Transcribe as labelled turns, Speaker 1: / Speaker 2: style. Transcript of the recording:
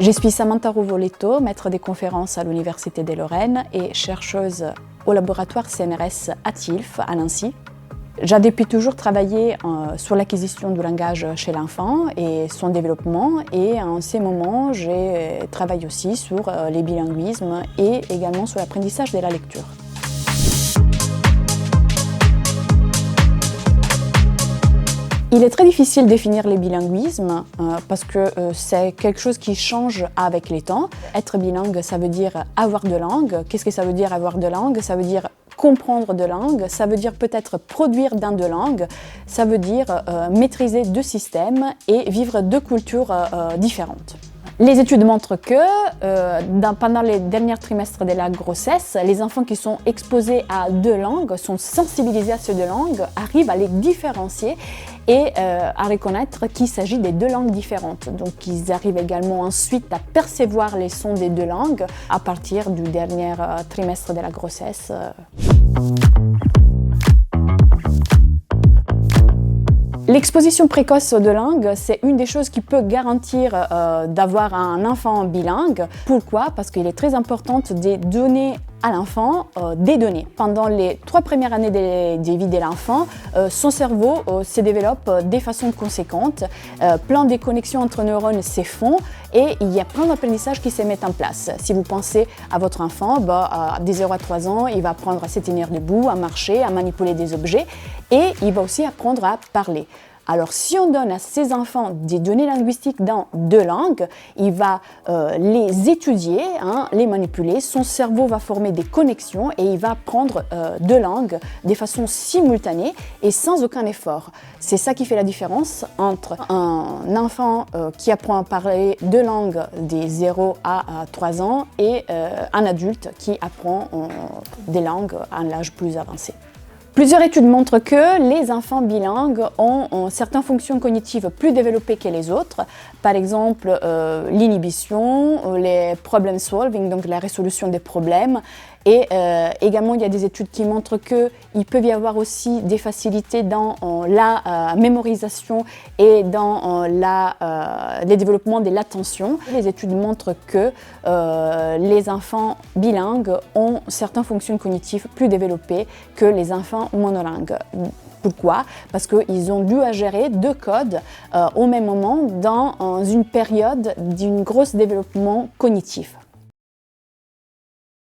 Speaker 1: Je suis Samantha Ruvoletto, maître des conférences à l'Université de Lorraine et chercheuse au laboratoire CNRS à Tilf, à Nancy. J'ai depuis toujours travaillé sur l'acquisition du langage chez l'enfant et son développement, et en ces moments, j'ai travaillé aussi sur les bilinguismes et également sur l'apprentissage de la lecture. Il est très difficile de définir les bilinguismes parce que c'est quelque chose qui change avec les temps. Être bilingue, ça veut dire avoir deux langues. Qu'est-ce que ça veut dire avoir deux langues? Ça veut dire comprendre deux langues, ça veut dire peut-être produire dans deux langues, ça veut dire maîtriser deux systèmes et vivre deux cultures différentes. Les études montrent que pendant les derniers trimestres de la grossesse, les enfants qui sont exposés à deux langues, sont sensibilisés à ces deux langues, arrivent à les différencier et à reconnaître qu'il s'agit des deux langues différentes. Donc ils arrivent également ensuite à percevoir les sons des deux langues à partir du dernier trimestre de la grossesse. L'exposition précoce aux deux langues, c'est une des choses qui peut garantir d'avoir un enfant bilingue. Pourquoi? Parce qu'il est très important de donner à l'enfant des données. Pendant les 3 premières années de vie de l'enfant, son cerveau se développe de façon conséquente. Plein de connexions entre neurones se font et il y a plein d'apprentissages qui se mettent en place. Si vous pensez à votre enfant, de 0 à 3 ans, il va apprendre à se tenir debout, à marcher, à manipuler des objets et il va aussi apprendre à parler. Alors, si on donne à ces enfants des données linguistiques dans deux langues, il va les étudier, les manipuler, son cerveau va former des connexions et il va apprendre deux langues de façon simultanée et sans aucun effort. C'est ça qui fait la différence entre un enfant qui apprend à parler deux langues de 0 à 3 ans et un adulte qui apprend des langues à un âge plus avancé. Plusieurs études montrent que les enfants bilingues ont certaines fonctions cognitives plus développées que les autres. Par exemple, l'inhibition, les problem solving, donc la résolution des problèmes. Et également, il y a des études qui montrent qu'il peut y avoir aussi des facilités dans la mémorisation et dans le développement de l'attention. Les études montrent que les enfants bilingues ont certaines fonctions cognitives plus développées que les enfants monolingues. Pourquoi? Parce qu'ils ont dû gérer deux codes au même moment dans une période d'un gros développement cognitif.